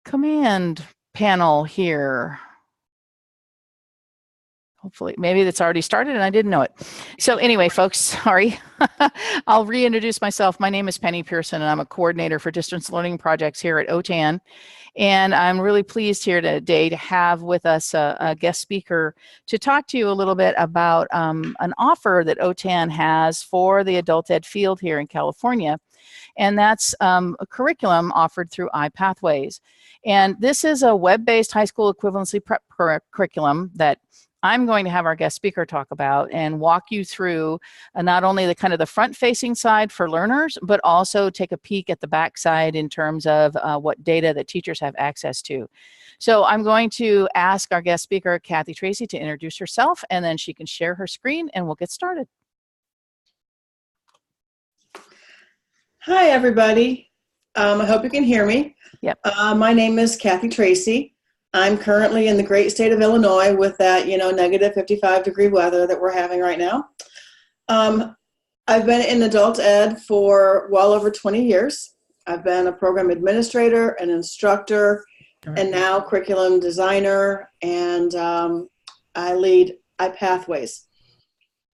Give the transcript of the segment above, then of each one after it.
command panel here. Hopefully, maybe that's already started and I didn't know it. So anyway, folks, sorry. I'll reintroduce myself. My name is Penny Pearson, and I'm a coordinator for distance learning projects here at OTAN. And I'm really pleased here today to have with us a guest speaker to talk to you a little bit about an offer that OTAN has for the adult ed field here in California. And that's a curriculum offered through iPathways. And this is a web-based high school equivalency prep curriculum that I'm going to have our guest speaker talk about and walk you through not only the kind of the front-facing side for learners, but also take a peek at the back side in terms of what data that teachers have access to. So I'm going to ask our guest speaker, Kathy Tracy, to introduce herself, and then she can share her screen and we'll get started. Hi, everybody. I hope you can hear me. Yep. My name is Kathy Tracy. I'm currently in the great state of Illinois with that, negative 55-degree weather that we're having right now. I've been in adult ed for well over 20 years. I've been a program administrator, an instructor, and now curriculum designer, and I lead iPathways.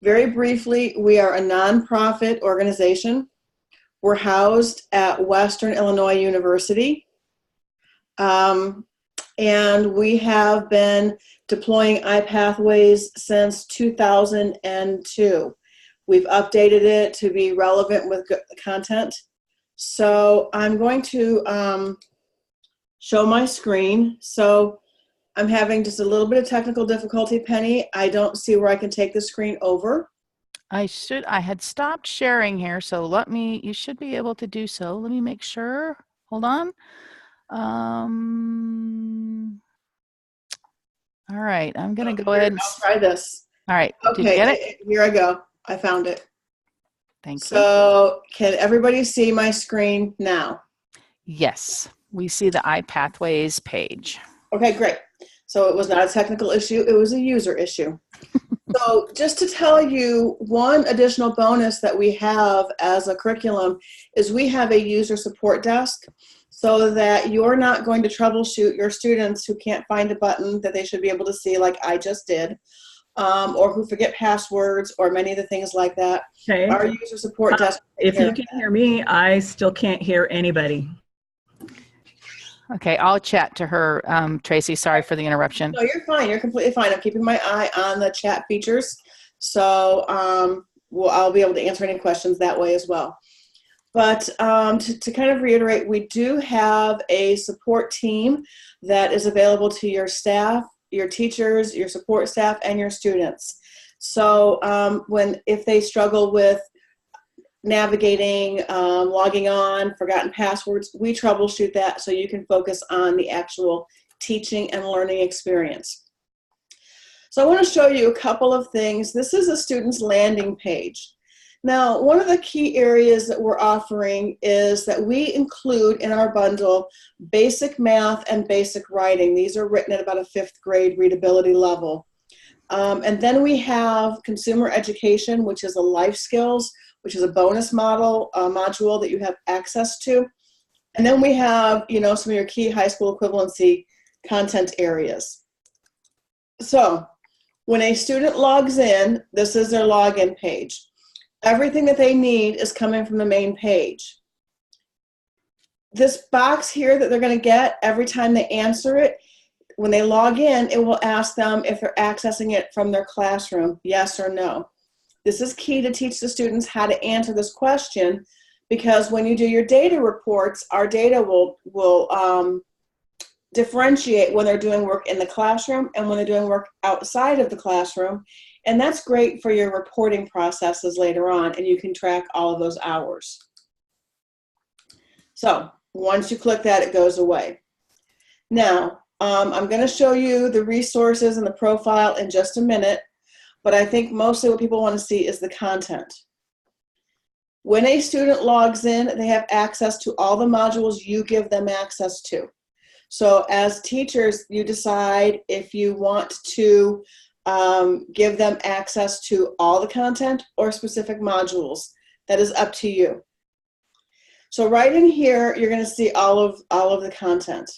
Very briefly, we are a nonprofit organization. We're housed at Western Illinois University. And we have been deploying iPathways since 2002. We've updated it to be relevant with content. So I'm going to show my screen. So I'm having just a little bit of technical difficulty, Penny. I don't see where I can take the screen over. I had stopped sharing here, so you should be able to do so. Let me make sure. Hold on. All right, I'm going to go ahead and I'll try this. All right. Okay, did you get it? Here I go. I found it. Thanks. So can everybody see my screen now? Yes, we see the iPathways page. Okay, great. So it was not a technical issue, it was a user issue. So just to tell you, one additional bonus that we have as a curriculum is we have a user support desk so that you're not going to troubleshoot your students who can't find a button that they should be able to see like I just did, or who forget passwords or many of the things like that. Okay. Our user support desk. If you can hear me, I still can't hear anybody. Okay, I'll chat to her, Tracy. Sorry for the interruption. No, you're fine. You're completely fine. I'm keeping my eye on the chat features. So I'll be able to answer any questions that way as well. But to kind of reiterate, we do have a support team that is available to your staff, your teachers, your support staff, and your students. So if they struggle with navigating, logging on, forgotten passwords, we troubleshoot that so you can focus on the actual teaching and learning experience. So I want to show you a couple of things. This is a student's landing page. Now, one of the key areas that we're offering is that we include in our bundle basic math and basic writing. These are written at about a 5th grade readability level. And then we have consumer education, which is a life skills, which is a bonus module that you have access to. And then we have, some of your key high school equivalency content areas. So when a student logs in, this is their login page. Everything that they need is coming from the main page. This box here that they're going to get every time they answer it, when they log in, it will ask them if they're accessing it from their classroom, yes or no. This is key to teach the students how to answer this question, because when you do your data reports, our data will differentiate when they're doing work in the classroom and when they're doing work outside of the classroom. And that's great for your reporting processes later on, and you can track all of those hours. So once you click that, it goes away. Now, I'm going to show you the resources and the profile in just a minute, but I think mostly what people want to see is the content. When a student logs in, they have access to all the modules you give them access to. So as teachers, you decide if you want to give them access to all the content or specific modules. That is up to you. So right in here, you're going to see all of the content.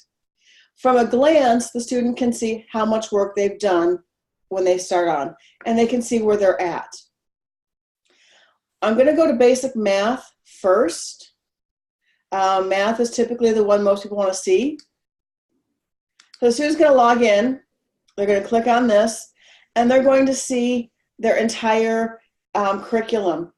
From a glance, the student can see how much work they've done when they start on, and they can see where they're at. I'm going to go to basic math first. Math is typically the one most people want to see. So the student's going to log in. They're going to click on this, and they're going to see their entire curriculum.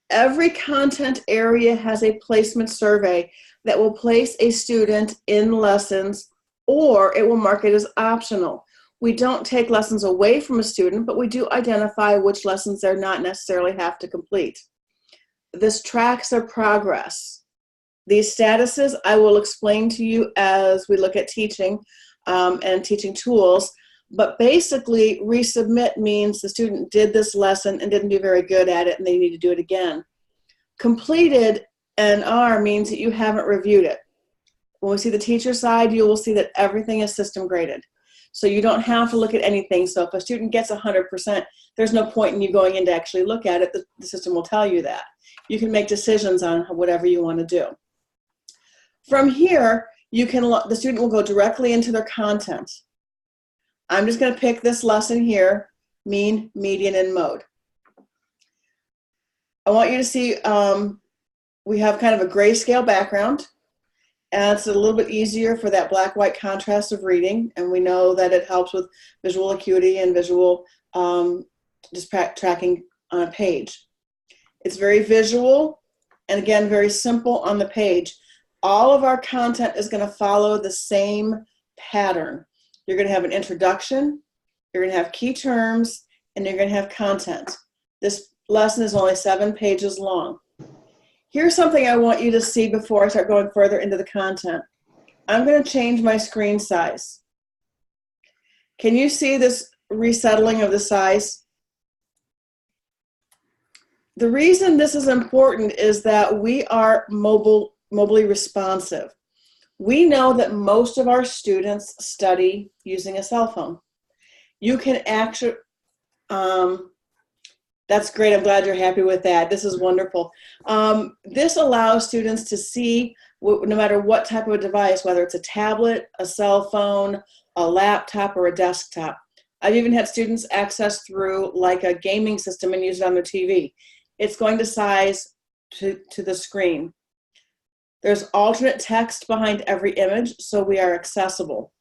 Every content area has a placement survey that will place a student in lessons, or it will mark it as optional. We don't take lessons away from a student, but we do identify which lessons they're not necessarily have to complete. This tracks their progress. These statuses I will explain to you as we look at teaching and teaching tools, but basically resubmit means the student did this lesson and didn't do very good at it and they need to do it again. Completed NR means that you haven't reviewed it. When we see the teacher side, you will see that everything is system graded. So you don't have to look at anything. So if a student gets 100%, there's no point in you going in to actually look at it. The system will tell you that. You can make decisions on whatever you want to do. From here, the student will go directly into their content. I'm just going to pick this lesson here, mean, median, and mode. I want you to see we have kind of a grayscale background. And it's a little bit easier for that black-white contrast of reading, and we know that it helps with visual acuity and visual just tracking on a page. It's very visual, and again, very simple on the page. All of our content is going to follow the same pattern. You're going to have an introduction, you're going to have key terms, and you're going to have content. This lesson is only 7 pages long. Here's something I want you to see before I start going further into the content. I'm going to change my screen size. Can you see this resettling of the size? The reason this is important is that we are mobily responsive. We know that most of our students study using a cell phone. You can actually, that's great. I'm glad you're happy with that. This is wonderful. This allows students to see, no matter what type of a device, whether it's a tablet, a cell phone, a laptop, or a desktop. I've even had students access through like a gaming system and use it on their TV. It's going to size to the screen. There's alternate text behind every image, so we are accessible.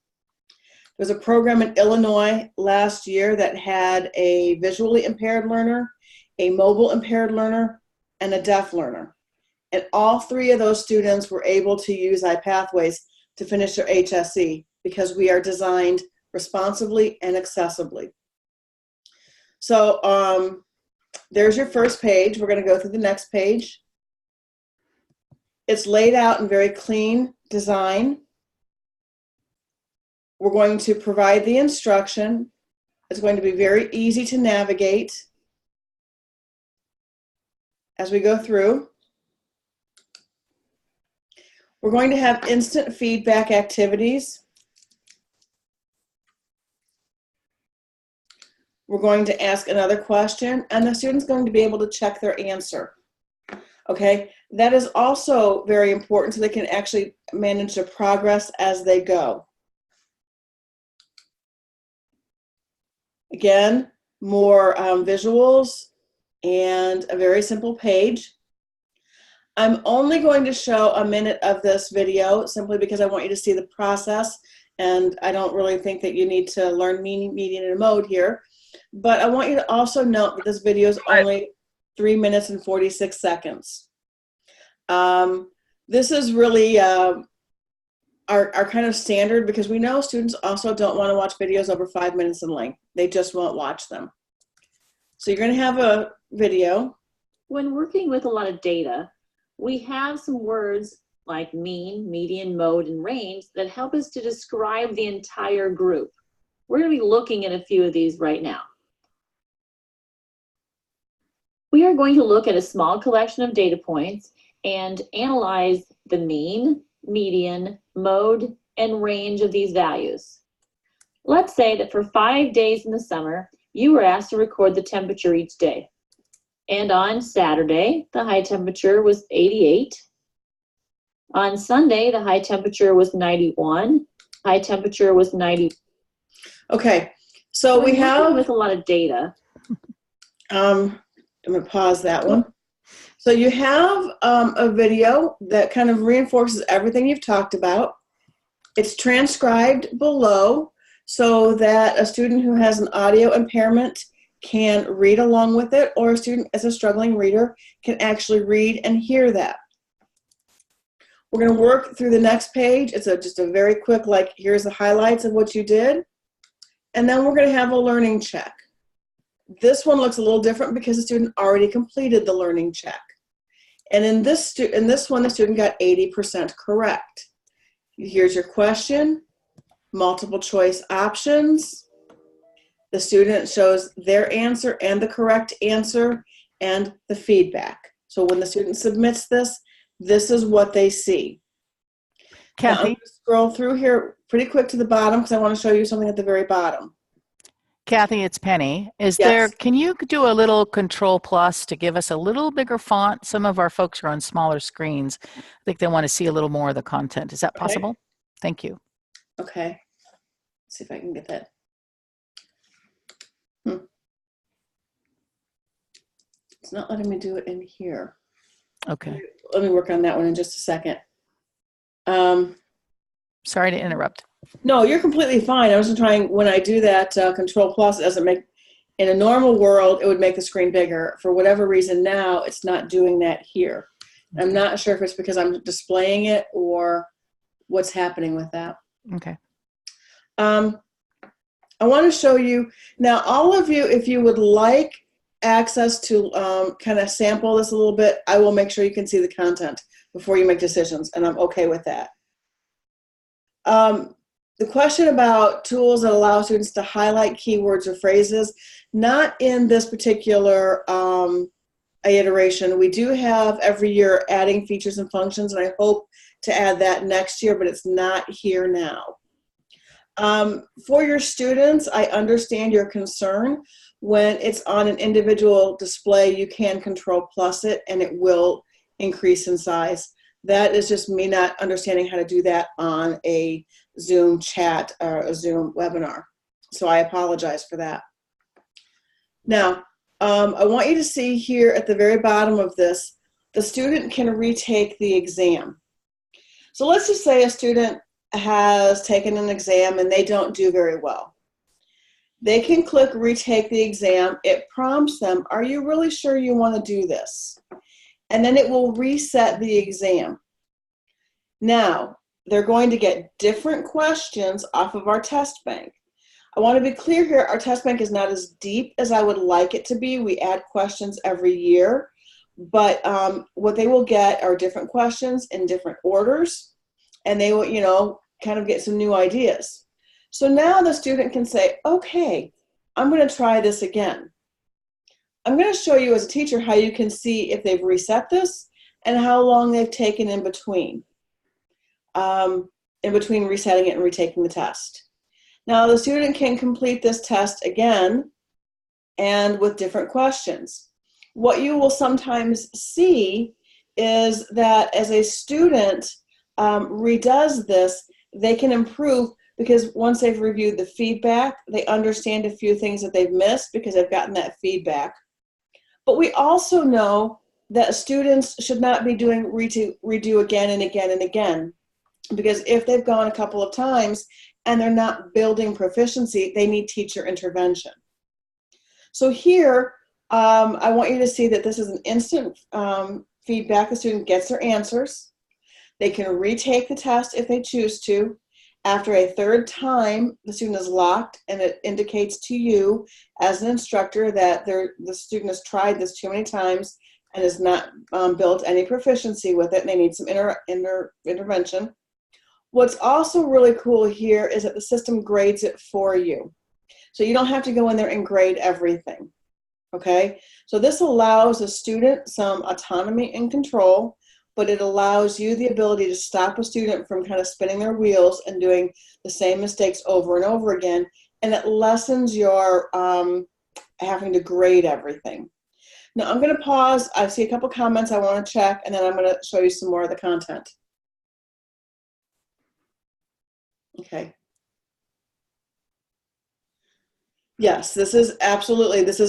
There's a program in Illinois last year that had a visually impaired learner, a mobile impaired learner, and a deaf learner. And all 3 of those students were able to use iPathways to finish their HSE because we are designed responsibly and accessibly. So there's your first page. We're going to go through the next page. It's laid out in very clean design. We're going to provide the instruction. It's going to be very easy to navigate as we go through. We're going to have instant feedback activities. We're going to ask another question, and the student's going to be able to check their answer. Okay, that is also very important so they can actually manage their progress as they go. Again, more visuals and a very simple page. I'm only going to show a minute of this video simply because I want you to see the process, and I don't really think that you need to learn meaning, median, and mode here. But I want you to also note that this video is only 3 minutes and 46 seconds. This is really our kind of standard because we know students also don't want to watch videos over 5 minutes in length. They just won't watch them. So you're going to have a video. When working with a lot of data, we have some words like mean, median, mode, and range that help us to describe the entire group. We're going to be looking at a few of these right now. We are going to look at a small collection of data points and analyze the mean, median, mode, and range of these values. Let's say that for 5 days in the summer, you were asked to record the temperature each day. And on Saturday, the high temperature was 88, On Sunday, the high temperature was 91. High temperature was 90. Okay, so we We're working have, with a lot of data. I'm going to pause that one. So you have a video that kind of reinforces everything you've talked about. It's transcribed below so that a student who has an audio impairment can read along with it, or a student as a struggling reader can actually read and hear that. We're going to work through the next page. It's just a very quick, like, here's the highlights of what you did. And then we're going to have a learning check. This one looks a little different because the student already completed the learning check. And in this one, the student got 80% correct. Here's your question, multiple choice options. The student shows their answer and the correct answer and the feedback. So when the student submits this, this is what they see. Now, I'm Kathy, going to scroll through here pretty quick to the bottom because I want to show you something at the very bottom. Kathy, it's Penny. Yes. Can you do a little control plus to give us a little bigger font? Some of our folks are on smaller screens. I think they want to see a little more of the content. Is that Okay. possible? Thank you. Okay. Let's see if I can get that. It's not letting me do it in here. Okay. Let me work on that one in just a second. Sorry to interrupt. No, you're completely fine. I was trying, when I do that control plus, it doesn't make, in a normal world, it would make the screen bigger. For whatever reason now, it's not doing that here. I'm not sure if it's because I'm displaying it or what's happening with that. Okay. I want to show you, now all of you, if you would like access to kind of sample this a little bit, I will make sure you can see the content before you make decisions, and I'm okay with that. The question about tools that allow students to highlight keywords or phrases, not in this particular iteration. We do have every year adding features and functions, and I hope to add that next year, but it's not here now. For your students, I understand your concern. When it's on an individual display, you can control plus it, and it will increase in size. That is just me not understanding how to do that on a Zoom chat or a Zoom webinar. So I apologize for that. Now, I want you to see here at the very bottom of this, the student can retake the exam. So let's just say a student has taken an exam and they don't do very well. They can click retake the exam. It prompts them, are you really sure you want to do this? And then it will reset the exam. Now, they're going to get different questions off of our test bank. I want to be clear here, our test bank is not as deep as I would like it to be. We add questions every year, but what they will get are different questions in different orders, and they will, you know, kind of get some new ideas. So now the student can say, okay, I'm going to try this again. I'm going to show you as a teacher how you can see if they've reset this and how long they've taken in between resetting it and retaking the test. Now the student can complete this test again and with different questions. What you will sometimes see is that as a student redoes this, they can improve because once they've reviewed the feedback, they understand a few things that they've missed because they've gotten that feedback. But we also know that students should not be doing redo again and again and again, because if they've gone a couple of times and they're not building proficiency, they need teacher intervention. So here, I want you to see that this is an instant feedback. The student gets their answers. They can retake the test if they choose to. After a third time, the student is locked, and it indicates to you as an instructor that the student has tried this too many times and has not built any proficiency with it, and they need some intervention. What's also really cool here is that the system grades it for you. So you don't have to go in there and grade everything, okay? So this allows a student some autonomy and control, but it allows you the ability to stop a student from kind of spinning their wheels and doing the same mistakes over and over again, and it lessens your having to grade everything. Now I'm going to pause. I see a couple comments I want to check, and then I'm going to show you some more of the content. Okay. Yes, this is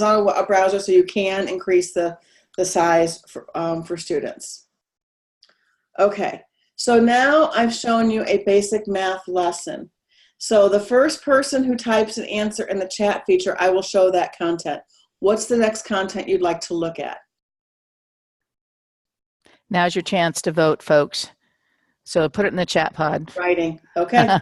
on a browser, so you can increase the size for students. Okay, so now I've shown you a basic math lesson. So the first person who types an answer in the chat feature, I will show that content. What's the next content you'd like to look at? Now's your chance to vote, folks. So put it in the chat pod. Writing. Okay.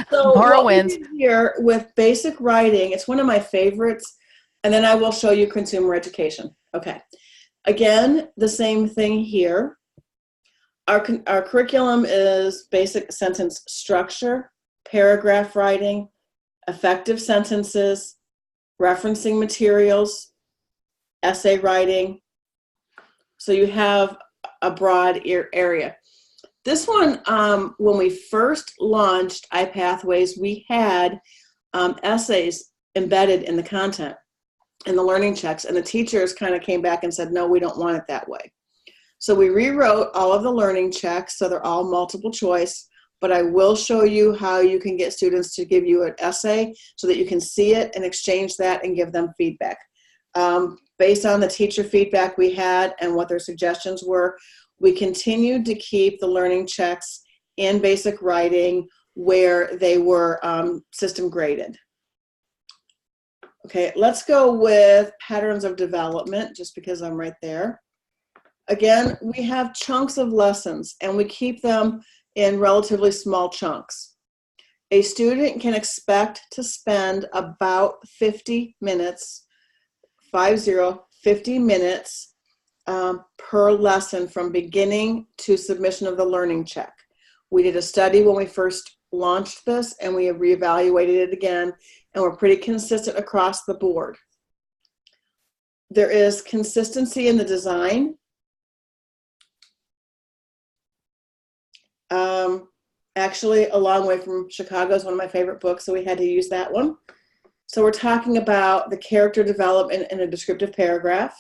So Laura what we wins. did here with basic writing, it's one of my favorites, and then I will show you consumer education. Okay. Again, the same thing here. Our curriculum is basic sentence structure, paragraph writing, effective sentences, referencing materials, essay writing. So you have a broad area. This one, when we first launched iPathways, we had essays embedded in the content, in the learning checks, and the teachers kind of came back and said, no, we don't want it that way. So we rewrote all of the learning checks, so they're all multiple choice, but I will show you how you can get students to give you an essay so that you can see it and exchange that and give them feedback. Based on the teacher feedback we had and what their suggestions were, we continued to keep the learning checks in basic writing where they were system graded. Okay, let's go with patterns of development, just because I'm right there. Again, we have chunks of lessons and we keep them in relatively small chunks. A student can expect to spend about 50 minutes, 50 minutes per lesson from beginning to submission of the learning check. We did a study when we first launched this and we have reevaluated it again, and we're pretty consistent across the board. There is consistency in the design. Actually, A Long Way from Chicago is one of my favorite books, so we had to use that one. So we're talking about the character development in a descriptive paragraph.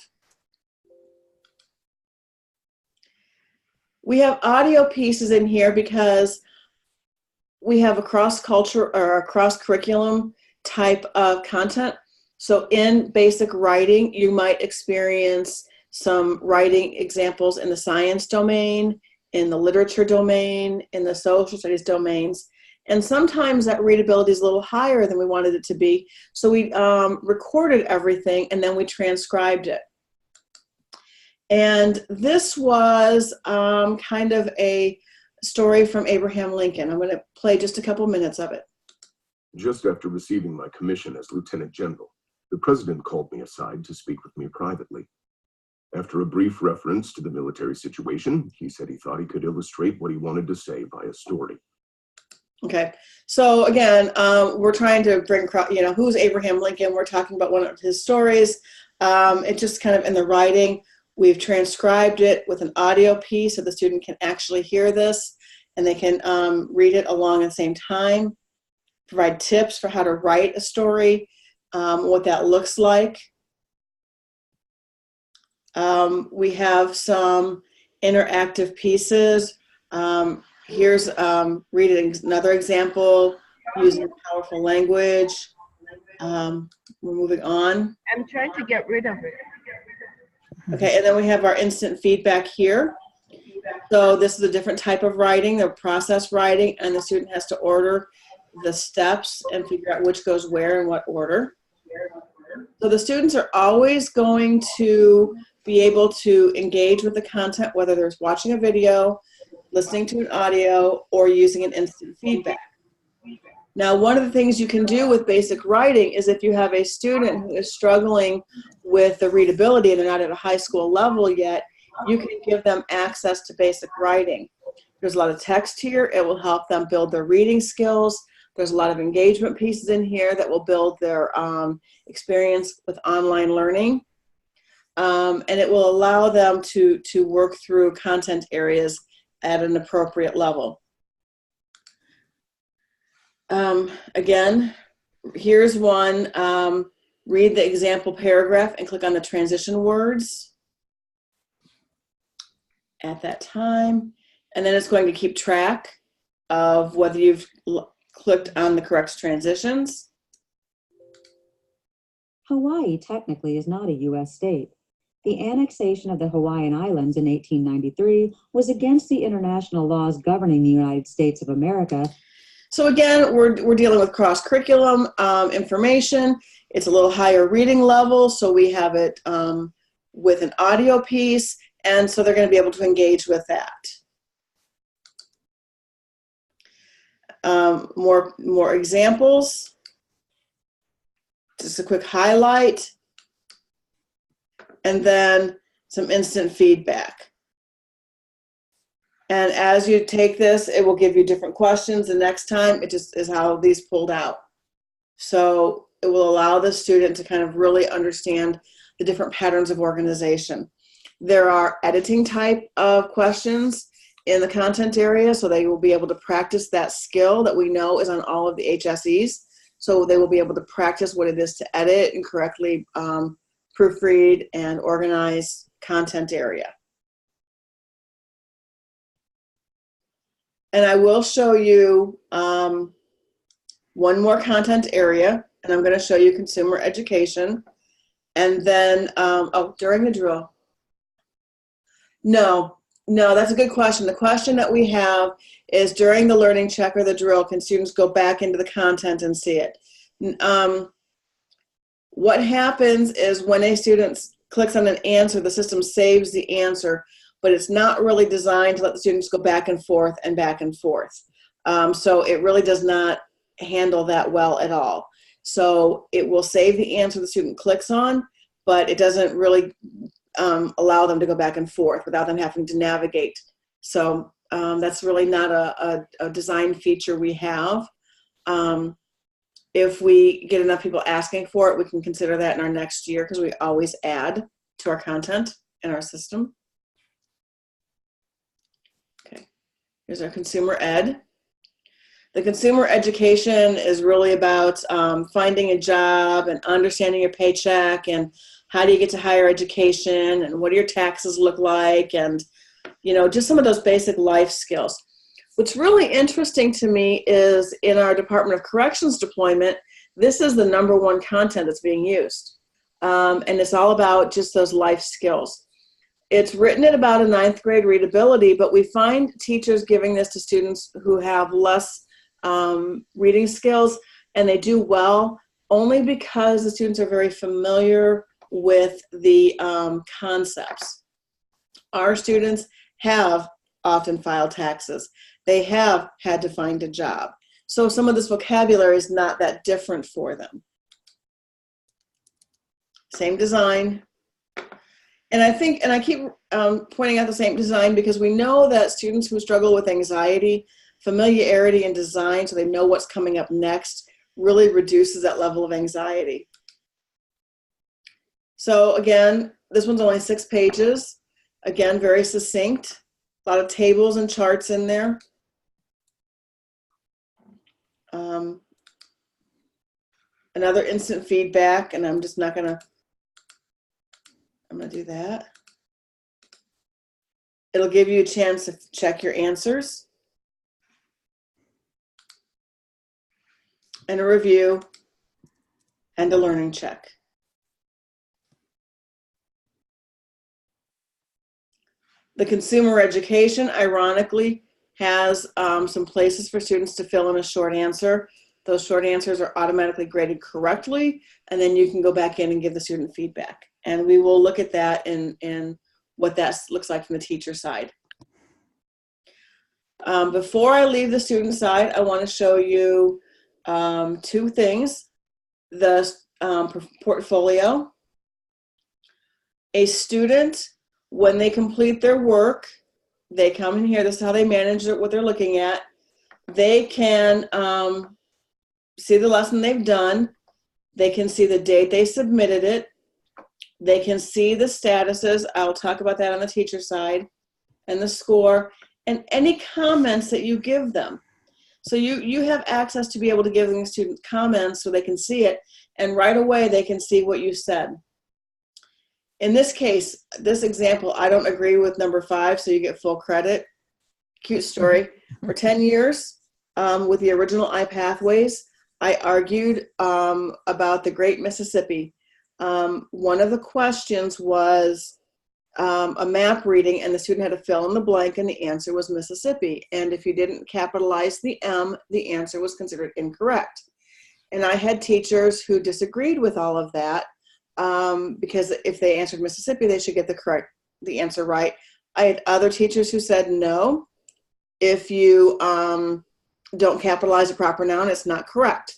We have audio pieces in here because we have a cross-culture or a cross-curriculum type of content. So in basic writing, you might experience some writing examples in the science domain, in the literature domain, in the social studies domains. And sometimes that readability is a little higher than we wanted it to be. So we recorded everything and then we transcribed it. And this was kind of a story from Abraham Lincoln. I'm going to play just a couple minutes of it. Just after receiving my commission as Lieutenant General, the President called me aside to speak with me privately. After a brief reference to the military situation, he said he thought he could illustrate what he wanted to say by a story. Okay, so again, we're trying to bring, who's Abraham Lincoln? We're talking about one of his stories. It's just kind of in the writing. We've transcribed it with an audio piece so the student can actually hear this and they can read it along at the same time, provide tips for how to write a story, what that looks like. We have some interactive pieces. Here's reading another example using powerful language. We're moving on. I'm trying to get rid of it. Okay, and then we have our instant feedback here. So this is a different type of writing, the process writing, and the student has to order the steps and figure out which goes where in what order. So the students are always going to be able to engage with the content, whether they're watching a video, listening to an audio, or using an instant feedback. Now, one of the things you can do with basic writing is if you have a student who is struggling with the readability and they're not at a high school level yet, you can give them access to basic writing. There's a lot of text here. It will help them build their reading skills. There's a lot of engagement pieces in here that will build their experience with online learning. And it will allow them to work through content areas at an appropriate level. Again, here's one. Read the example paragraph and click on the transition words at that time. And then it's going to keep track of whether you've clicked on the correct transitions. Hawaii technically is not a U.S. state. The annexation of the Hawaiian Islands in 1893 was against the international laws governing the United States of America. So again, we're dealing with cross-curriculum information. It's a little higher reading level, so we have it with an audio piece, and so they're going to be able to engage with that. More examples. Just a quick highlight, and then some instant feedback. And as you take this, it will give you different questions. The next time, it just is how these pulled out. So it will allow the student to kind of really understand the different patterns of organization. There are editing type of questions in the content area, so they will be able to practice that skill that we know is on all of the HSEs. So they will be able to practice what it is to edit and correctly proofread and organize content area. And I will show you one more content area, and I'm going to show you consumer education. And then, during the drill. No, that's a good question. The question that we have is during the learning check or the drill, can students go back into the content and see it? What happens is when a student clicks on an answer, the system saves the answer, but it's not really designed to let the students go back and forth and back and forth. So it really does not handle that well at all. So it will save the answer the student clicks on, but it doesn't really allow them to go back and forth without them having to navigate. So that's really not a design feature we have. If we get enough people asking for it, we can consider that in our next year, because we always add to our content in our system. Okay, here's our consumer ed. The consumer education is really about finding a job and understanding your paycheck and how do you get to higher education and what do your taxes look like, and just some of those basic life skills. What's really interesting to me is in our Department of Corrections deployment, this is the #1 content that's being used. And it's all about just those life skills. It's written at about a 9th grade readability, but we find teachers giving this to students who have less reading skills, and they do well only because the students are very familiar with the concepts. Our students have often filed taxes. They have had to find a job. So some of this vocabulary is not that different for them. Same design. And I keep pointing out the same design because we know that students who struggle with anxiety, familiarity in design, so they know what's coming up next, really reduces that level of anxiety. So again, this one's only 6 pages. Again, very succinct. A lot of tables and charts in there. Another instant feedback, and I'm gonna do that. It'll give you a chance to check your answers. And a review and a learning check. The consumer education, ironically, has some places for students to fill in a short answer. Those short answers are automatically graded correctly, and then you can go back in and give the student feedback. And we will look at that in what that looks like from the teacher side. Before I leave the student side, I want to show you 2 things. The portfolio. A student, when they complete their work, they come in here. This is how they manage it, what they're looking at. They can see the lesson they've done. They can see the date they submitted it. They can see the statuses. I'll talk about that on the teacher side, and the score, and any comments that you give them. So you have access to be able to give the student comments so they can see it, and right away they can see what you said. In this case, this example, I don't agree with number 5, so you get full credit. Cute story. For 10 years, with the original iPathways, I argued about the Great Mississippi. One of the questions was a map reading, and the student had to fill in the blank, and the answer was Mississippi. And if you didn't capitalize the M, the answer was considered incorrect. And I had teachers who disagreed with all of that because if they answered Mississippi, they should get the answer right. I had other teachers who said, no, if you don't capitalize a proper noun, it's not correct.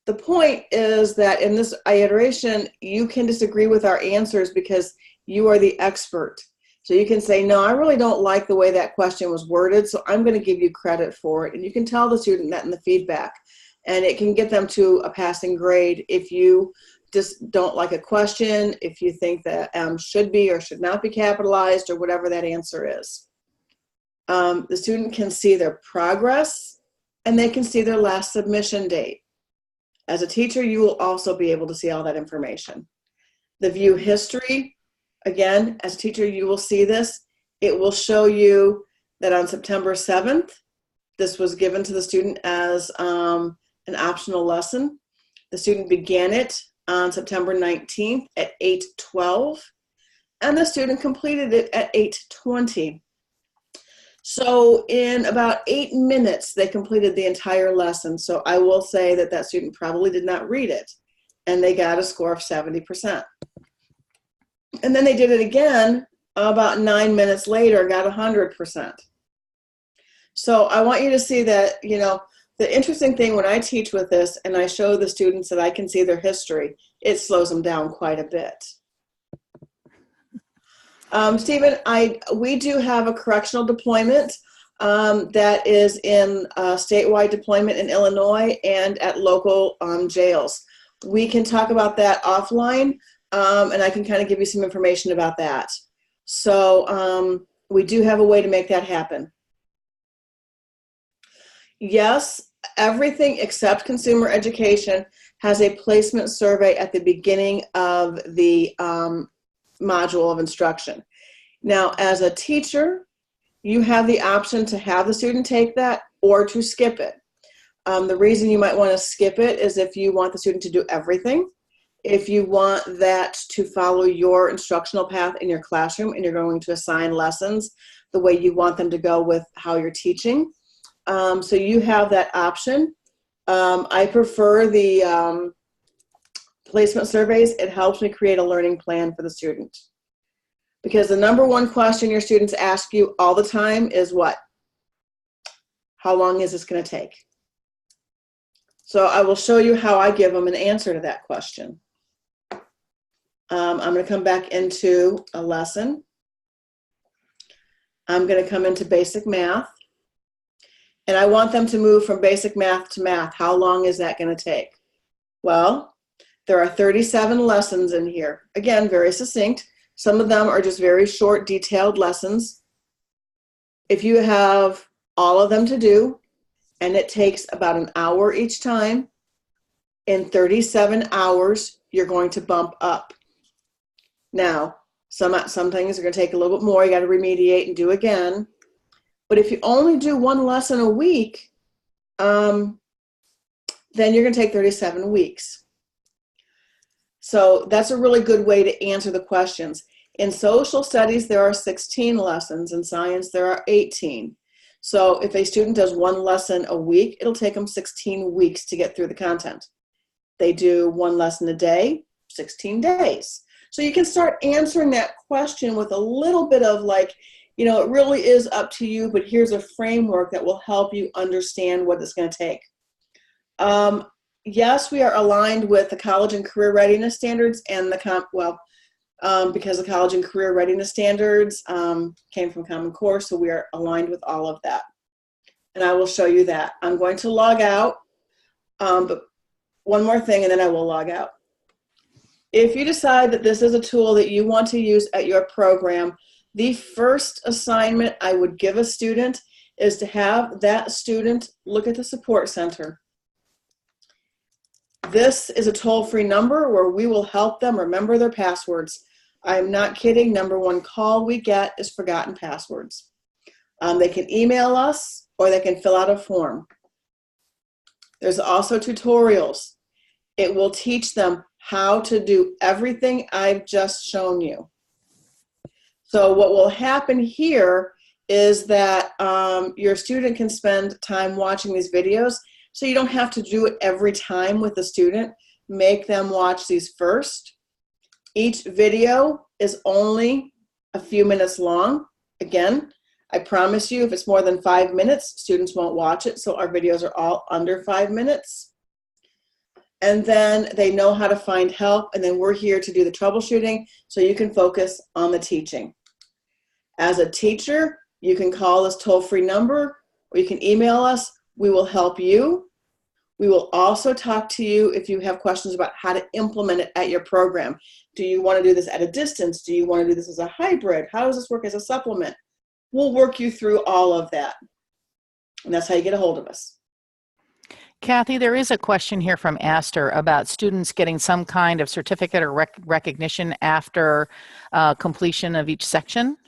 The point is that in this iteration, you can disagree with our answers because you are the expert. So you can say, no, I really don't like the way that question was worded, so I'm going to give you credit for it. And you can tell the student that in the feedback. And it can get them to a passing grade if you just don't like a question, if you think that should be or should not be capitalized, or whatever that answer is. The student can see their progress, and they can see their last submission date. As a teacher, you will also be able to see all that information. The view history, again, as a teacher, you will see this. It will show you that on September 7th, this was given to the student as an optional lesson. The student began it on September 19th at 8:12, and the student completed it at 8:20. So in about 8 minutes, they completed the entire lesson. So I will say that that student probably did not read it, and they got a score of 70%. And then they did it again about 9 minutes later, got 100%. So I want you to see that, you know, the interesting thing when I teach with this and I show the students that I can see their history, it slows them down quite a bit. Stephen, we do have a correctional deployment that is in statewide deployment in Illinois and at local jails. We can talk about that offline, and I can kind of give you some information about that. So we do have a way to make that happen. Yes, everything except consumer education has a placement survey at the beginning of the module of instruction. Now, as a teacher, you have the option to have the student take that or to skip it. The reason you might want to skip it is if you want the student to do everything. If you want that to follow your instructional path in your classroom and you're going to assign lessons the way you want them to go with how you're teaching. So you have that option. I prefer the placement surveys. It helps me create a learning plan for the student. Because the number one question your students ask you all the time is what? How long is this going to take? So I will show you how I give them an answer to that question. I'm going to come back into a lesson. I'm going to come into basic math. And I want them to move from basic math to math. How long is that going to take? Well, there are 37 lessons in here. Again, very succinct. Some of them are just very short, detailed lessons. If you have all of them to do, and it takes about an hour each time, in 37 hours, you're going to bump up. Now, some things are going to take a little bit more. You got to remediate and do again. But if you only do one lesson a week, then you're going to take 37 weeks. So that's a really good way to answer the questions. In social studies, there are 16 lessons. In science, there are 18. So if a student does one lesson a week, it'll take them 16 weeks to get through the content. They do one lesson a day, 16 days. So you can start answering that question with a little bit of like, you know, it really is up to you, but here's a framework that will help you understand what it's going to take. Yes, we are aligned with the college and career readiness standards and the, because the college and career readiness standards came from Common Core, so we are aligned with all of that. And I will show you that. I'm going to log out, but one more thing and then I will log out. If you decide that this is a tool that you want to use at your program, the first assignment I would give a student is to have that student look at the support center. This is a toll-free number where we will help them remember their passwords. I'm not kidding. Number one call we get is forgotten passwords. They can email us. or they can fill out a form. There's also tutorials. It will teach them how to do everything I've just shown you. So what will happen here is that your student can spend time watching these videos, so you don't have to do it every time with the student. Make them watch these first. Each video is only a few minutes long. Again, I promise you if it's more than 5 minutes, students won't watch it, so our videos are all under 5 minutes. And then they know how to find help, and then we're here to do the troubleshooting so you can focus on the teaching. As a teacher, you can call this toll-free number or you can email us. We will help you. We will also talk to you if you have questions about how to implement it at your program. Do you want to do this at a distance? Do you want to do this as a hybrid? How does this work as a supplement? We'll work you through all of that. And that's how you get a hold of us. Kathy, there is a question here from Aster about students getting some kind of certificate or recognition after completion of each section.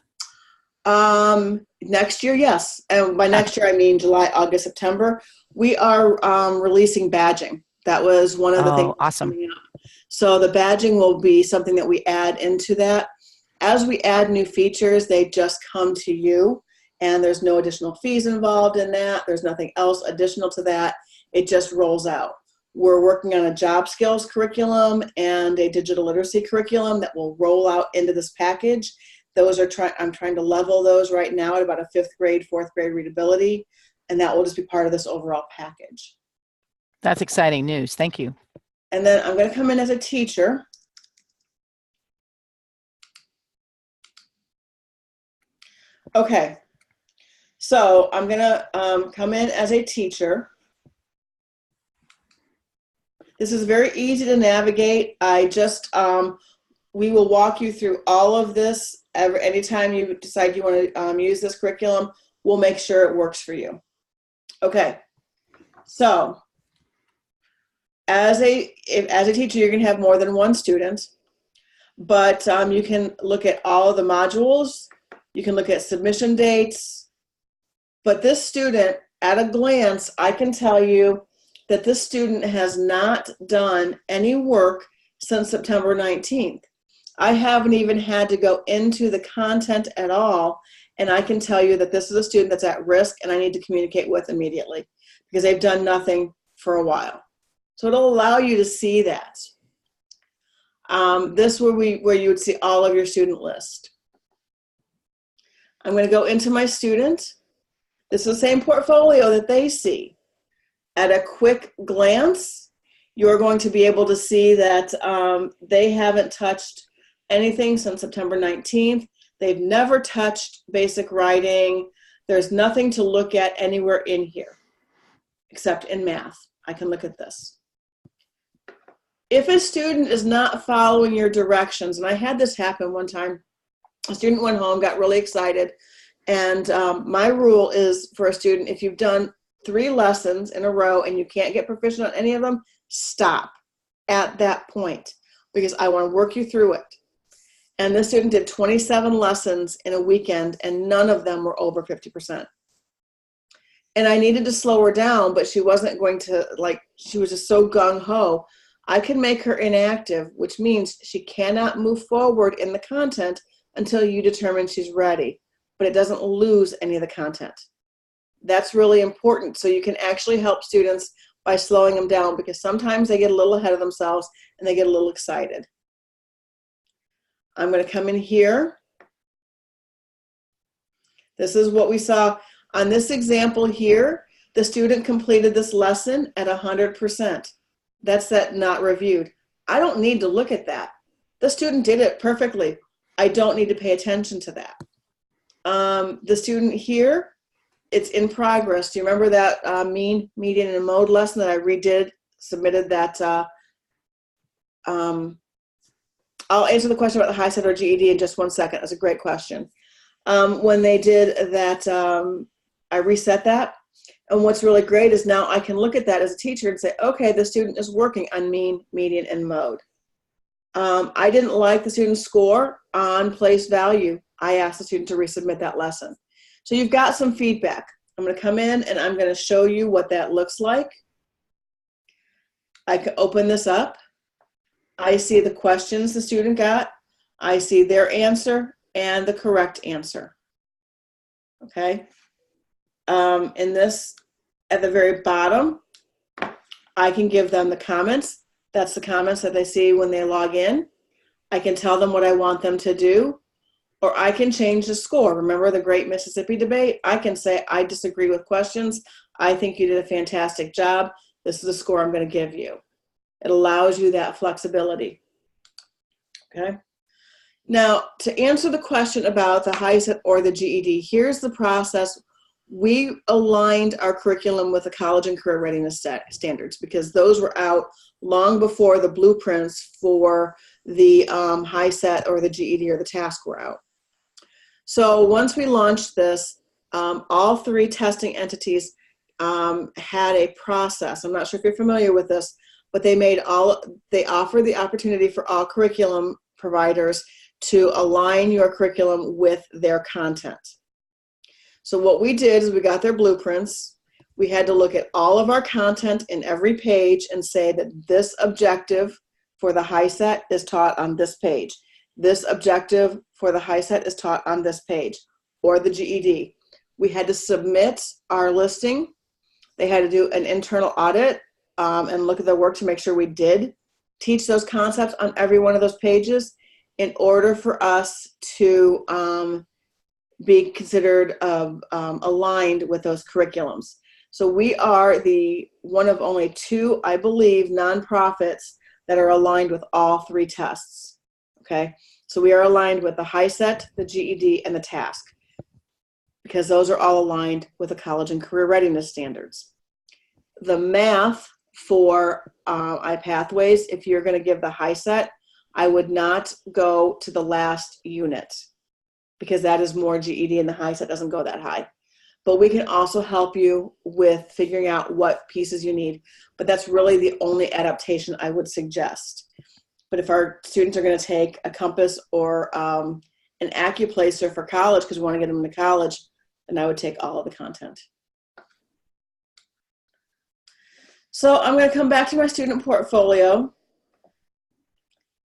Next year, yes. And by next year, I mean July, August, September. We are releasing badging. That was one of the things. Awesome. Coming up. So the badging will be something that we add into that. As we add new features, they just come to you, and there's no additional fees involved in that. There's nothing else additional to that. It just rolls out. We're working on a job skills curriculum and a digital literacy curriculum that will roll out into this package. Those are I'm trying to level those right now at about a 5th grade, 4th grade readability, and that will just be part of this overall package. That's exciting news. Thank you. And then I'm going to come in as a teacher. Okay, so I'm going to come in as a teacher. This is very easy to navigate. We will walk you through all of this. Anytime you decide you want to use this curriculum, we'll make sure it works for you. Okay, so as a teacher, you're going to have more than one student, but you can look at all of the modules. You can look at submission dates. But this student, at a glance, I can tell you that this student has not done any work since September 19th. I haven't even had to go into the content at all, and I can tell you that this is a student that's at risk and I need to communicate with immediately because they've done nothing for a while. So it'll allow you to see that. This is where you would see all of your student list. I'm going to go into my student. This is the same portfolio that they see. At a quick glance, you're going to be able to see that they haven't touched anything since September 19th. They've never touched basic writing. There's nothing to look at anywhere in here, except in math. I can look at this. If a student is not following your directions, and I had this happen one time, a student went home, got really excited, and my rule is for a student, if you've done 3 lessons in a row and you can't get proficient on any of them, stop at that point because I want to work you through it. And this student did 27 lessons in a weekend and none of them were over 50%. And I needed to slow her down, but she wasn't going to, she was just so gung-ho. I can make her inactive, which means she cannot move forward in the content until you determine she's ready, but it doesn't lose any of the content. That's really important. So you can actually help students by slowing them down because sometimes they get a little ahead of themselves and they get a little excited. I'm going to come in here. This is what we saw on this example here. The student completed this lesson at 100%. That's that not reviewed. I don't need to look at that. The student did it perfectly. I don't need to pay attention to that. The student here, it's in progress. Do you remember that mean, median, and mode lesson that I redid, submitted that? I'll answer the question about the high set or GED in just one second. That's a great question. When they did that, I reset that. And what's really great is now I can look at that as a teacher and say, okay, the student is working on mean, median, and mode. I didn't like the student's score on place value. I asked the student to resubmit that lesson. So you've got some feedback. I'm going to come in and I'm going to show you what that looks like. I can open this up. I see the questions the student got. I see their answer and the correct answer. Okay. In this, at the very bottom, I can give them the comments. That's the comments that they see when they log in. I can tell them what I want them to do, or I can change the score. Remember the Great Mississippi Debate? I can say, I disagree with questions. I think you did a fantastic job. This is the score I'm going to give you. It allows you that flexibility. Okay. Now, to answer the question about the HiSET or the GED, here's the process. We aligned our curriculum with the college and career readiness standards because those were out long before the blueprints for the HiSET or the GED or the task were out. So once we launched this, all three testing entities had a process. I'm not sure if you're familiar with this, but they offer the opportunity for all curriculum providers to align your curriculum with their content. So what we did is we got their blueprints. We had to look at all of our content in every page and say that this objective for the HiSET is taught on this page. This objective for the HiSET is taught on this page, or the GED. We had to submit our listing. They had to do an internal audit and look at the work to make sure we did teach those concepts on every one of those pages in order for us to be considered aligned with those curriculums. So we are the one of only two, I believe, nonprofits that are aligned with all three tests. Okay, so we are aligned with the HiSET, the GED, and the task because those are all aligned with the college and career readiness standards. The math for iPathways, if you're going to give the HiSET, I would not go to the last unit because that is more GED and the HiSET doesn't go that high. But we can also help you with figuring out what pieces you need. But that's really the only adaptation I would suggest. But if our students are going to take a compass or an AccuPlacer for college because we want to get them into college, then I would take all of the content. So I'm going to come back to my student portfolio.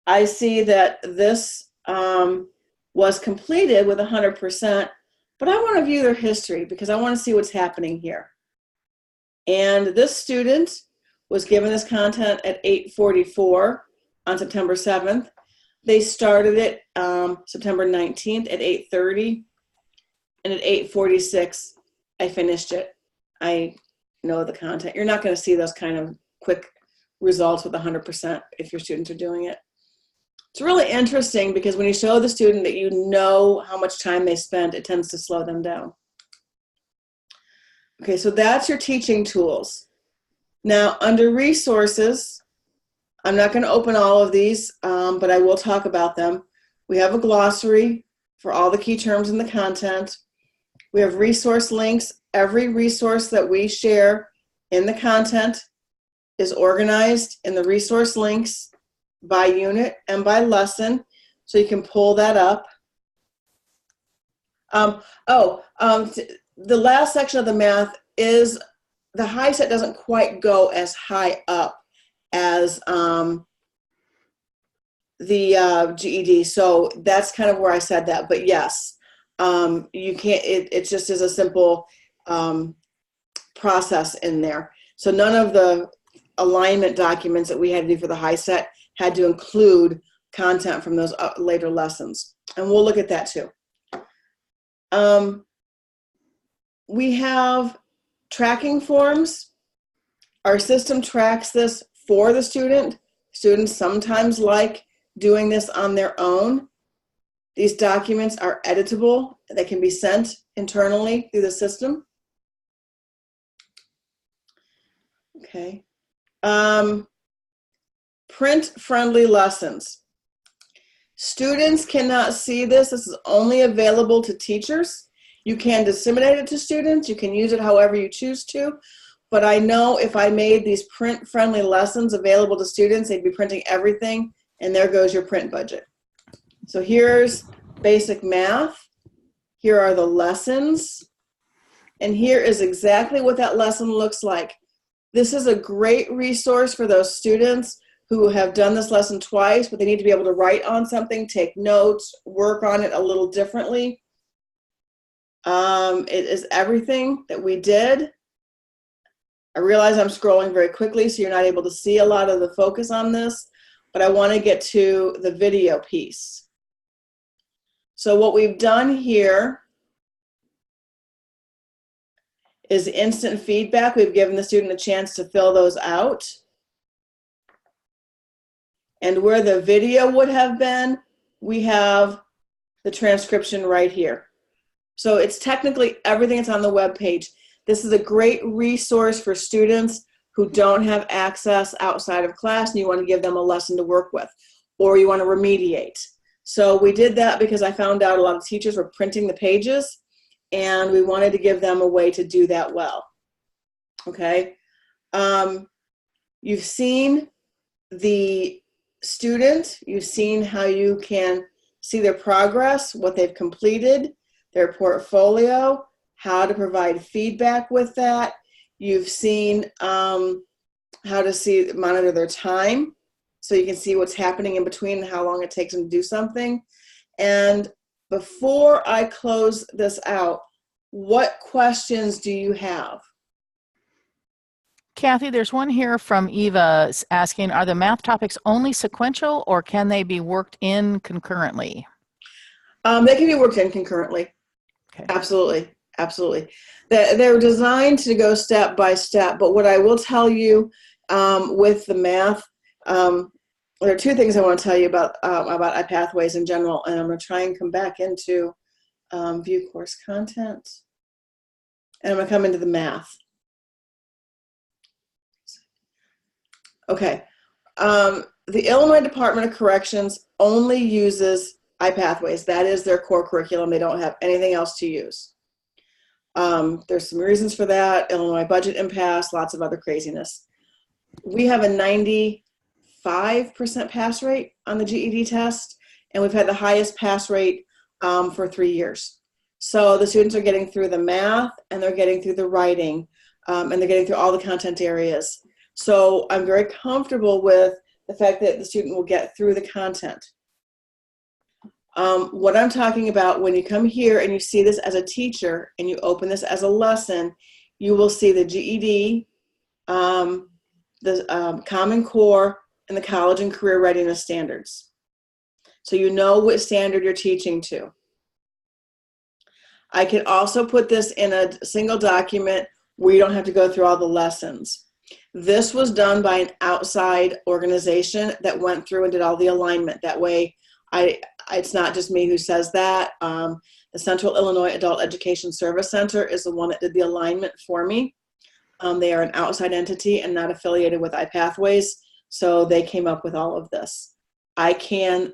I see that this was completed with 100%, but I want to view their history because I want to see what's happening here. And this student was given this content at 8:44 on September 7th. They started it September 19th at 8:30, and at 8:46, I finished it. I know the content. You're not going to see those kind of quick results with 100% if your students are doing it. It's really interesting because when you show the student that you know how much time they spend, it tends to slow them down. Okay, so that's your teaching tools. Now, under resources, I'm not going to open all of these, but I will talk about them. We have a glossary for all the key terms in the content. We have resource links. Every resource that we share in the content is organized in the resource links by unit and by lesson, so you can pull that up. The last section of the math is the HiSET doesn't quite go as high up as the GED, so that's kind of where I said that. But yes, you can't. It just is a simple process in there. So none of the alignment documents that we had to do for the HiSET had to include content from those later lessons. And we'll look at that too. We have tracking forms. Our system tracks this for the student. Students sometimes like doing this on their own. These documents are editable. They can be sent internally through the system. Okay. Print-friendly lessons. Students cannot see this. This is only available to teachers. You can disseminate it to students. You can use it however you choose to. But I know if I made these print-friendly lessons available to students, they'd be printing everything, and there goes your print budget. So here's basic math. Here are the lessons. And here is exactly what that lesson looks like. This is a great resource for those students who have done this lesson twice, but they need to be able to write on something, take notes, work on it a little differently. It is everything that we did. I realize I'm scrolling very quickly, so you're not able to see a lot of the focus on this, but I want to get to the video piece. So what we've done here is instant feedback. We've given the student a chance to fill those out. And where the video would have been, we have the transcription right here. So it's technically everything that's on the web page. This is a great resource for students who don't have access outside of class and you want to give them a lesson to work with, or you want to remediate. So we did that because I found out a lot of teachers were printing the pages and we wanted to give them a way to do that well. Okay. You've seen the student, you've seen how you can see their progress, what they've completed, their portfolio, how to provide feedback with that. You've seen how to monitor their time, so you can see what's happening in between and how long it takes them to do something. And before I close this out, what questions do you have? Kathy, there's one here from Eva asking, are the math topics only sequential or can they be worked in concurrently? They can be worked in concurrently. Okay. Absolutely, absolutely. They're designed to go step by step, but what I will tell you with the math, there are two things I want to tell you about iPathways in general, and I'm going to try and come back into view course content, and I'm going to come into the math. Okay. The Illinois Department of Corrections only uses iPathways. That is their core curriculum. They don't have anything else to use. There's some reasons for that. Illinois budget impasse, lots of other craziness. We have a 95% pass rate on the GED test, and we've had the highest pass rate for 3 years. So the students are getting through the math, and they're getting through the writing, and they're getting through all the content areas. So I'm very comfortable with the fact that the student will get through the content. What I'm talking about, when you come here and you see this as a teacher and you open this as a lesson, you will see the GED, the Common Core, and the college and career readiness standards. So you know what standard you're teaching to. I can also put this in a single document where you don't have to go through all the lessons. This was done by an outside organization that went through and did all the alignment. That way, it's not just me who says that. The Central Illinois Adult Education Service Center is the one that did the alignment for me. They are an outside entity and not affiliated with iPathways, so they came up with all of this. I can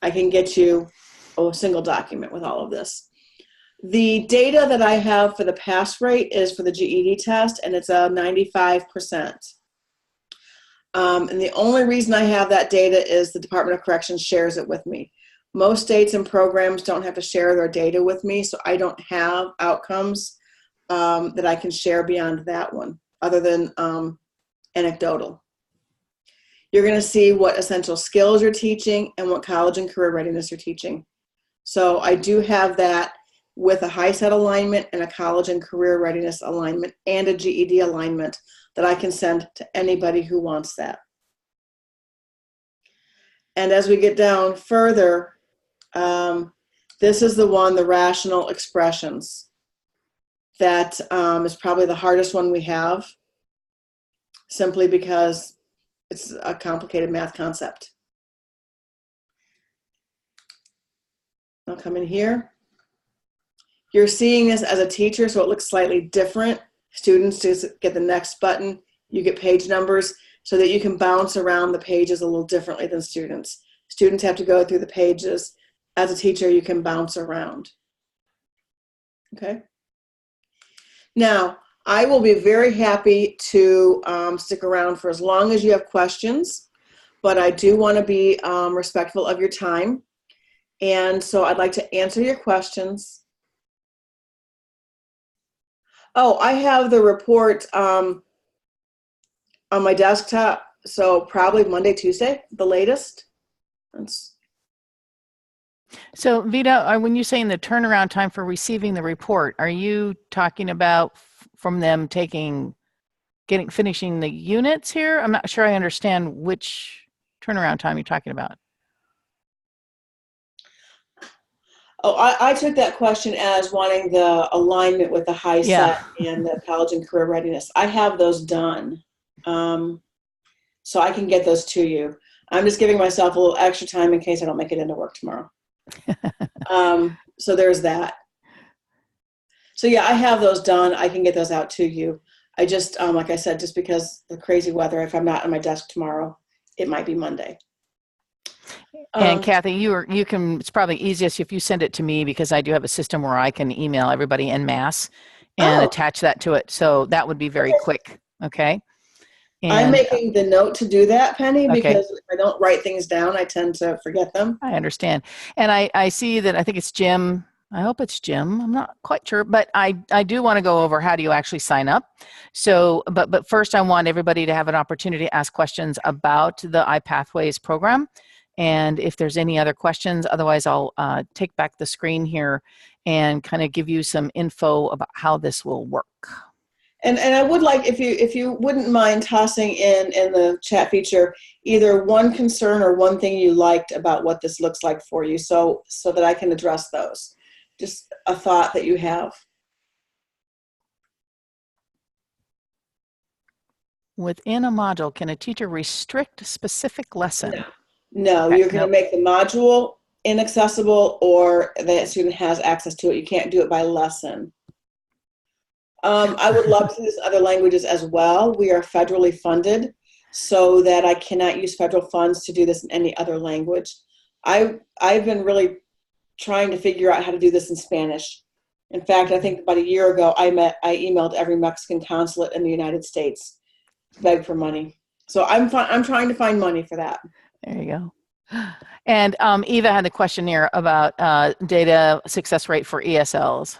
get you a single document with all of this. The data that I have for the pass rate is for the GED test, and it's a 95%. And the only reason I have that data is the Department of Corrections shares it with me. Most states and programs don't have to share their data with me, so I don't have outcomes that I can share beyond that one, other than anecdotal. You're going to see what essential skills you're teaching and what college and career readiness you're teaching. So I do have that with a high set alignment and a college and career readiness alignment and a GED alignment that I can send to anybody who wants that. And as we get down further, this is the one, the rational expressions. That is probably the hardest one we have, simply because it's a complicated math concept. I'll come in here. You're seeing this as a teacher, so it looks slightly different. Students just get the next button. You get page numbers so that you can bounce around the pages a little differently than students. Students have to go through the pages. As a teacher, you can bounce around. Okay? Now, I will be very happy to stick around for as long as you have questions, but I do want to be respectful of your time. And so I'd like to answer your questions. Oh, I have the report on my desktop, so probably Monday, Tuesday, the latest. So Vita, when you're saying the turnaround time for receiving the report, are you talking about from them finishing the units here? I'm not sure I understand which turnaround time you're talking about. Oh, I took that question as wanting the alignment with the high set and the college and career readiness. I have those done. So I can get those to you. I'm just giving myself a little extra time in case I don't make it into work tomorrow. So there's that. So yeah, I have those done. I can get those out to you. I just, like I said, just because the crazy weather, if I'm not on my desk tomorrow, it might be Monday. And Kathy, it's probably easiest if you send it to me, because I do have a system where I can email everybody en masse and attach that to it. So that would be very quick. Okay. And, I'm making the note to do that, Penny, because if I don't write things down, I tend to forget them. I understand. And I see that, I think it's Jim. I hope it's Jim. I'm not quite sure, but I do want to go over how do you actually sign up. So, but first I want everybody to have an opportunity to ask questions about the iPathways program. And if there's any other questions, otherwise I'll take back the screen here and kind of give you some info about how this will work. And I would like, if you wouldn't mind tossing in the chat feature, either one concern or one thing you liked about what this looks like for you, so that I can address those. Just a thought that you have. Within a module, can a teacher restrict a specific lesson? No, you're going to make the module inaccessible, or the student has access to it. You can't do it by lesson. I would love to use other languages as well. We are federally funded, so that I cannot use federal funds to do this in any other language. I've been really trying to figure out how to do this in Spanish. In fact, I think about a year ago, I emailed every Mexican consulate in the United States to beg for money. So I'm trying to find money for that. There you go. And Eva had a question here about data success rate for ESLs.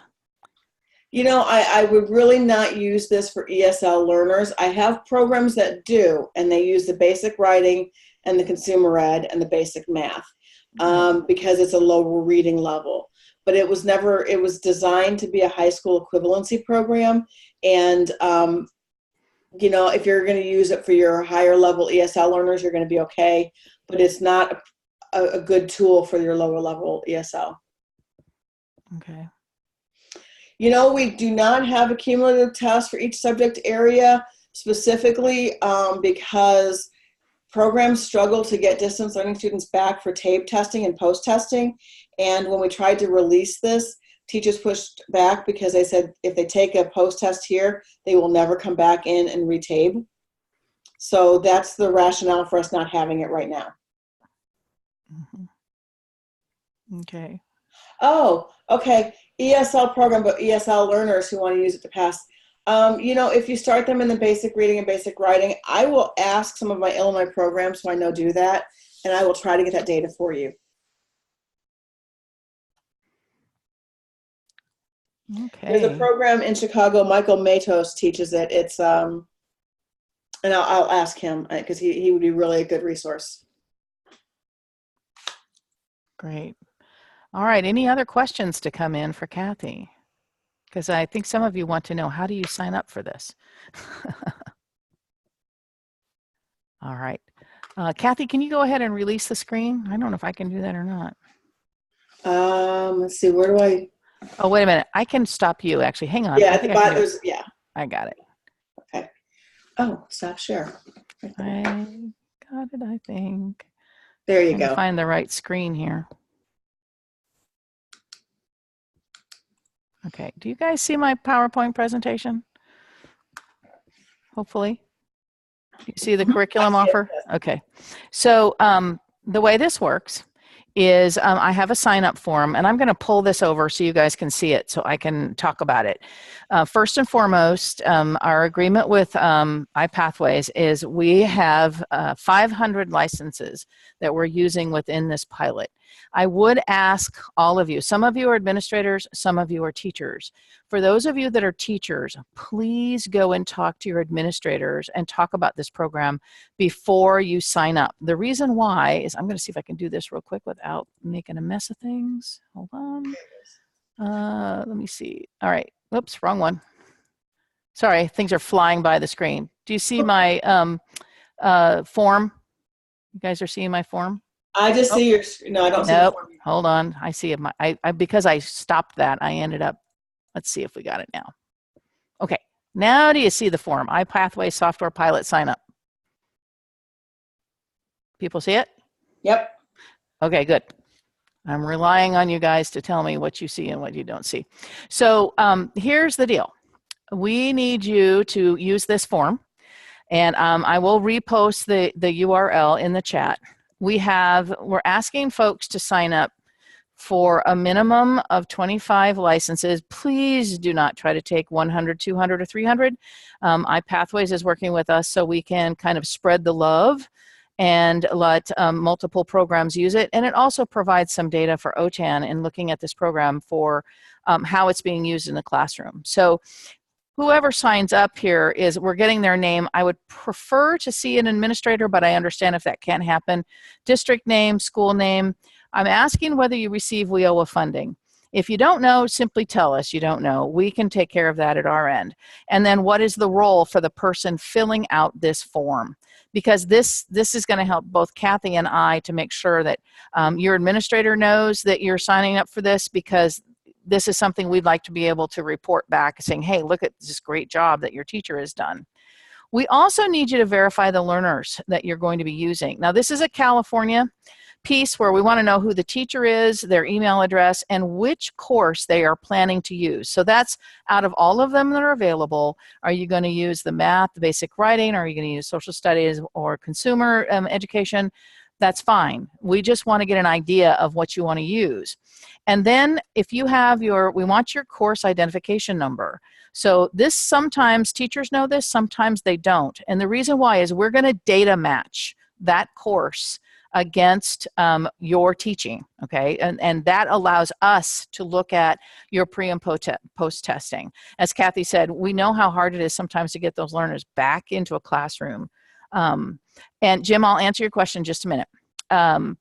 You know, I would really not use this for ESL learners. I have programs that do, and they use the basic writing and the consumer ed and the basic math because it's a lower reading level. But it was designed to be a high school equivalency program. And, you know, if you're going to use it for your higher level ESL learners, you're going to be okay. But it's not a good tool for your lower level ESL. Okay. You know, we do not have a cumulative test for each subject area specifically because programs struggle to get distance learning students back for tape testing and post-testing. And when we tried to release this, teachers pushed back because they said if they take a post-test here, they will never come back in and retape. So that's the rationale for us not having it right now. Mm-hmm. Okay. Oh, okay. ESL program, but ESL learners who want to use it to pass. You know, if you start them in the basic reading and basic writing, I will ask some of my Illinois programs who I know do that, and I will try to get that data for you. Okay. There's a program in Chicago, Michael Matos teaches it. It's, and I'll ask him because he would be really a good resource. Great. All right. Any other questions to come in for Kathy? Because I think some of you want to know, how do you sign up for this? All right. Kathy, can you go ahead and release the screen? I don't know if I can do that or not. Let's see, where do I? Oh, wait a minute. I can stop you, actually. Hang on. Yeah, at the bottom, yeah. I got it. Okay. Oh, stop share. I got it, I think. There you go. Find the right screen here. Okay. Do you guys see my PowerPoint presentation? Hopefully. You see the curriculum offer? Okay. So the way this works is I have a sign-up form, and I'm going to pull this over so you guys can see it so I can talk about it. First and foremost, our agreement with iPathways is we have 500 licenses that we're using within this pilot. I would ask all of you, some of you are administrators, some of you are teachers. For those of you that are teachers, please go and talk to your administrators and talk about this program before you sign up. The reason why is, I'm going to see if I can do this real quick without making a mess of things. Hold on. Let me see. All right. Oops, wrong one. Sorry, things are flying by the screen. Do you see my form? You guys are seeing my form? I just see your, no, I don't see the Nope. form. Hold on. I see it. Because I stopped that, I ended up, let's see if we got it now. Okay. Now do you see the form? iPathway Software Pilot Sign Up. People see it? Yep. Okay, good. I'm relying on you guys to tell me what you see and what you don't see. So here's the deal. We need you to use this form, and I will repost the URL in the chat. We're asking folks to sign up for a minimum of 25 licenses. Please do not try to take 100, 200, or 300. iPathways is working with us so we can kind of spread the love and let multiple programs use it. And it also provides some data for OTAN in looking at this program for how it's being used in the classroom. So whoever signs up here we're getting their name. I would prefer to see an administrator, but I understand if that can't happen. District name, school name. I'm asking whether you receive WIOA funding. If you don't know, simply tell us you don't know. We can take care of that at our end. And then what is the role for the person filling out this form? Because this is going to help both Kathy and I to make sure that your administrator knows that you're signing up for this, because this is something we'd like to be able to report back saying, hey, look at this great job that your teacher has done. We also need you to verify the learners that you're going to be using. Now, this is a California piece where we want to know who the teacher is, their email address, and which course they are planning to use. So that's out of all of them that are available. Are you going to use the math, the basic writing? Are you going to use social studies or consumer education? That's fine. We just want to get an idea of what you want to use. And then if you have we want your course identification number. So this, sometimes teachers know this, sometimes they don't. And the reason why is we're going to data match that course against your teaching, okay? And that allows us to look at your pre and post testing. As Kathy said, we know how hard it is sometimes to get those learners back into a classroom. And Jim, I'll answer your question in just a minute.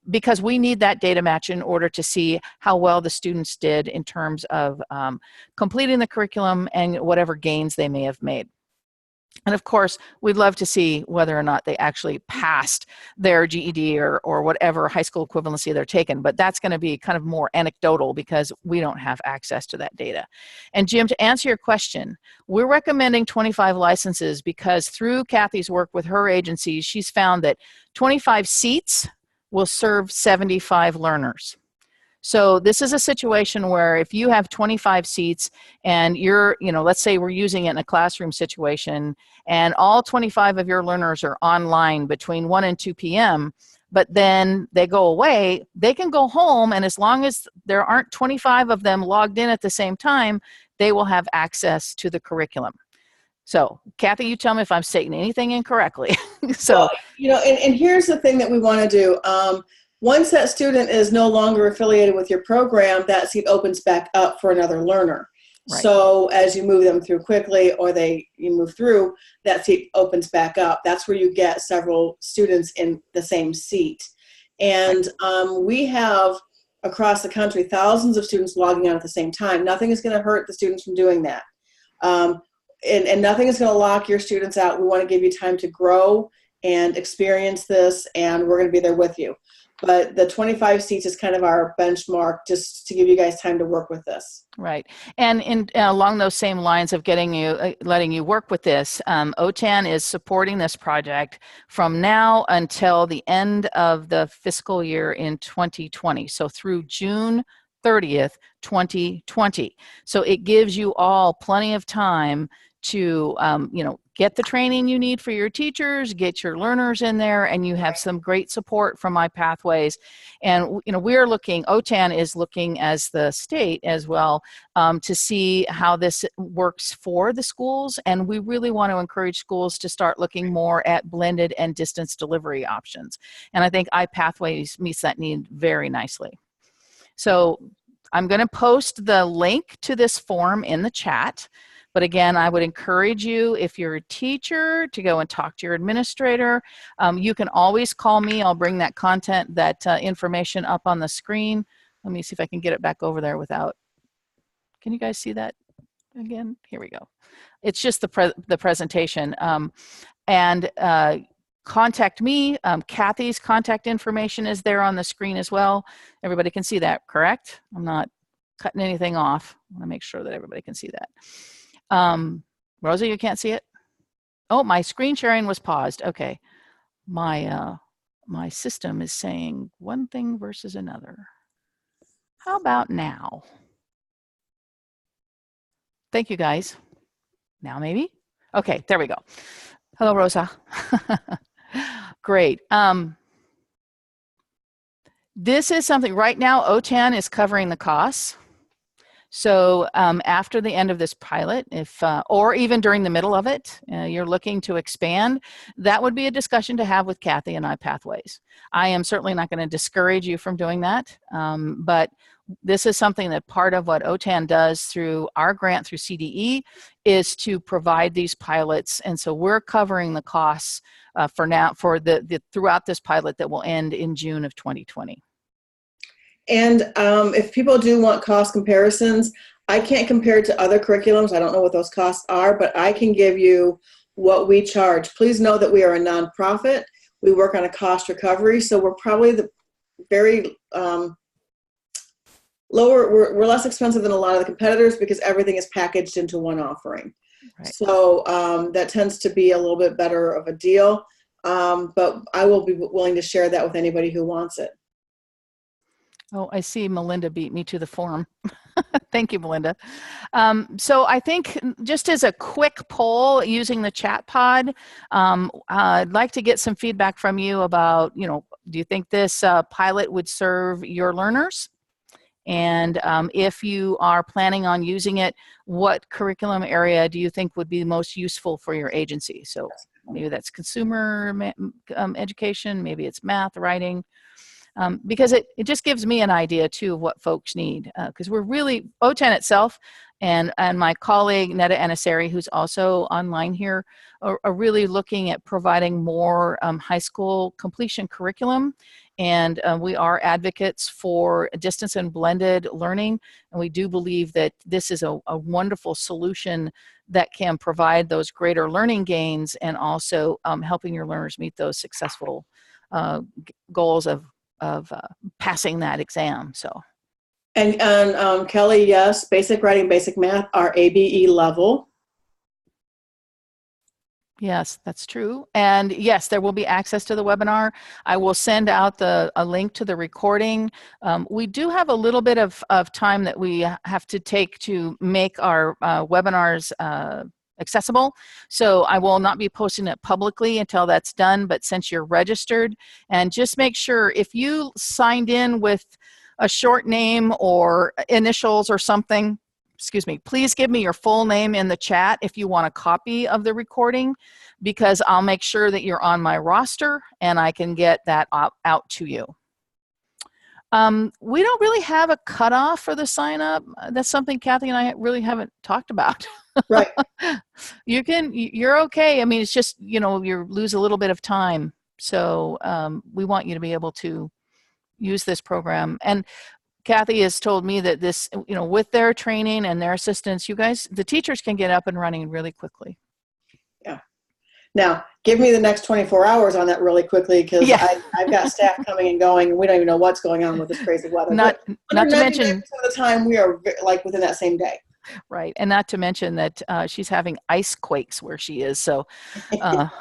Because we need that data match in order to see how well the students did in terms of completing the curriculum and whatever gains they may have made. And of course, we'd love to see whether or not they actually passed their GED or whatever high school equivalency they're taking, but that's going to be kind of more anecdotal because we don't have access to that data. And Jim, to answer your question, we're recommending 25 licenses because through Kathy's work with her agency, she's found that 25 seats will serve 75 learners. So this is a situation where if you have 25 seats and let's say we're using it in a classroom situation and all 25 of your learners are online between 1 and 2 p.m., but then they go away, they can go home, and as long as there aren't 25 of them logged in at the same time, they will have access to the curriculum. So, Kathy, you tell me if I'm stating anything incorrectly. Well, and here's the thing that we want to do. Once that student is no longer affiliated with your program, that seat opens back up for another learner. Right. So as you move them through quickly or you move through, that seat opens back up. That's where you get several students in the same seat. And we have, across the country, thousands of students logging on at the same time. Nothing is going to hurt the students from doing that. And nothing is going to lock your students out. We want to give you time to grow and experience this, and we're going to be there with you. But the 25 seats is kind of our benchmark just to give you guys time to work with this. Right. And along those same lines of letting you work with this, OTAN is supporting this project from now until the end of the fiscal year in 2020. So through June 30th, 2020. So it gives you all plenty of time to, get the training you need for your teachers, get your learners in there, and you have some great support from iPathways. And, OTAN is looking as the state as well to see how this works for the schools. And we really want to encourage schools to start looking more at blended and distance delivery options. And I think iPathways meets that need very nicely. So I'm going to post the link to this form in the chat. But again, I would encourage you, if you're a teacher, to go and talk to your administrator. You can always call me. I'll bring that content, that information up on the screen. Let me see if I can get it back over there without. Can you guys see that again? Here we go. It's just the presentation. And contact me. Kathy's contact information is there on the screen as well. Everybody can see that, correct? I'm not cutting anything off. I want to make sure that everybody can see that. Rosa, you can't see it? Oh, my screen sharing was paused. Okay. My system is saying one thing versus another. How about now? Thank you, guys. Now maybe? Okay, there we go. Hello, Rosa. Great. This is something, right now, OTAN is covering the costs. So after the end of this pilot, if or even during the middle of it, you're looking to expand, that would be a discussion to have with Kathy and I Pathways. I am certainly not going to discourage you from doing that, but this is something that part of what OTAN does through our grant through CDE is to provide these pilots, and so we're covering the costs for now for the throughout this pilot that will end in June of 2020. And if people do want cost comparisons, I can't compare it to other curriculums. I don't know what those costs are, but I can give you what we charge. Please know that we are a nonprofit. We work on a cost recovery, so we're probably the very lower, we're less expensive than a lot of the competitors because everything is packaged into one offering. Right. So that tends to be a little bit better of a deal, but I will be willing to share that with anybody who wants it. Oh, I see Melinda beat me to the form. Thank you, Melinda. So I think just as a quick poll using the chat pod, I'd like to get some feedback from you about, do you think this pilot would serve your learners? And if you are planning on using it, what curriculum area do you think would be most useful for your agency? So maybe that's consumer education, maybe it's math, writing. Because it just gives me an idea too of what folks need, because we're really, OTAN itself and my colleague Netta Anasari, who's also online here, are really looking at providing more high school completion curriculum, and we are advocates for distance and blended learning, and we do believe that this is a wonderful solution that can provide those greater learning gains and also helping your learners meet those successful goals of passing that exam. So, and Kelly, yes, basic writing, basic math are ABE level. Yes, that's true. And yes, there will be access to the webinar. I will send out a link to the recording. We do have a little bit of time that we have to take to make our webinars accessible. So I will not be posting it publicly until that's done, but since you're registered, and just make sure if you signed in with a short name or initials or something, excuse me, please give me your full name in the chat if you want a copy of the recording, because I'll make sure that you're on my roster and I can get that out to you. We don't really have a cutoff for the sign up. That's something Kathy and I really haven't talked about. Right. You're okay. I mean, it's just, you lose a little bit of time. So we want you to be able to use this program. And Kathy has told me that this, with their training and their assistance, you guys, the teachers can get up and running really quickly. Yeah. Now, give me the next 24 hours on that really quickly, because I've got staff coming and going, and we don't even know what's going on with this crazy weather. Not to mention, of the time we are like within that same day. Right, and not to mention that she's having ice quakes where she is, so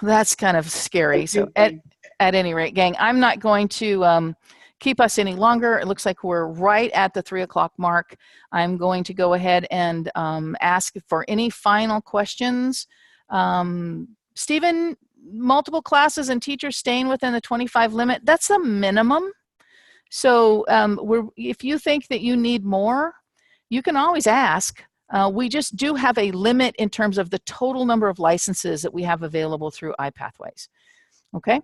that's kind of scary. So at any rate, gang, I'm not going to keep us any longer. It looks like we're right at the 3 o'clock mark. I'm going to go ahead and ask for any final questions. Stephen, multiple classes and teachers staying within the 25 limit, that's a minimum. So if you think that you need more, you can always ask. We just do have a limit in terms of the total number of licenses that we have available through iPathways. Okay?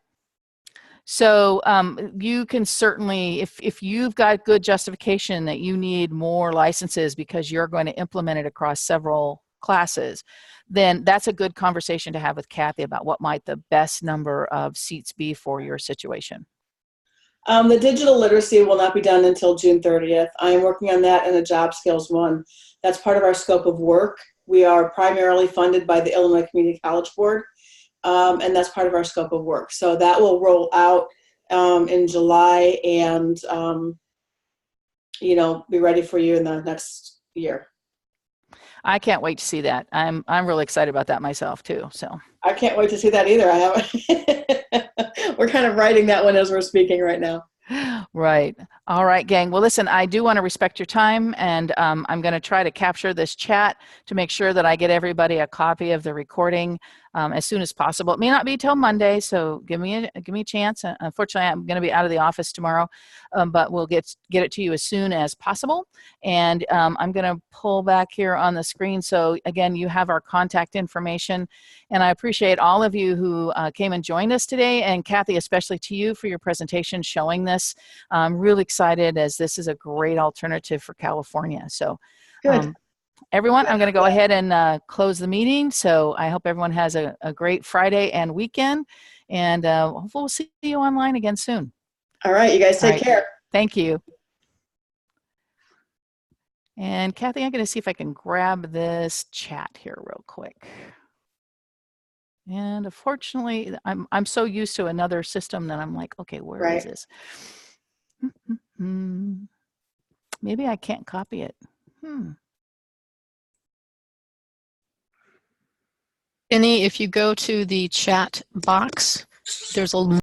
So you can certainly, if you've got good justification that you need more licenses because you're going to implement it across several classes, then that's a good conversation to have with Kathy about what might the best number of seats be for your situation. The digital literacy will not be done until June 30th. I am working on that in a job skills one. That's part of our scope of work. We are primarily funded by the Illinois Community College Board, and that's part of our scope of work. So that will roll out in July and, be ready for you in the next year. I can't wait to see that. I'm really excited about that myself too. So I can't wait to see that either. I haven't. We're kind of writing that one as we're speaking right now. Right. All right, gang. Well, listen, I do want to respect your time, and I'm going to try to capture this chat to make sure that I get everybody a copy of the recording as soon as possible. It may not be till Monday, so give me a chance. Unfortunately, I'm going to be out of the office tomorrow, but we'll get it to you as soon as possible. And I'm going to pull back here on the screen. So again, you have our contact information, and I appreciate all of you who came and joined us today, and Kathy, especially to you for your presentation showing this. I'm really excited as this is a great alternative for California. So Good. everyone, I'm going to go ahead and close the meeting. So I hope everyone has a great Friday and weekend, and hopefully we'll see you online again soon. All right, you guys take care. Thank you. And Kathy, I'm going to see if I can grab this chat here real quick. And unfortunately, I'm so used to another system that I'm like, okay, where is this? Maybe I can't copy it. Penny, if you go to the chat box, there's a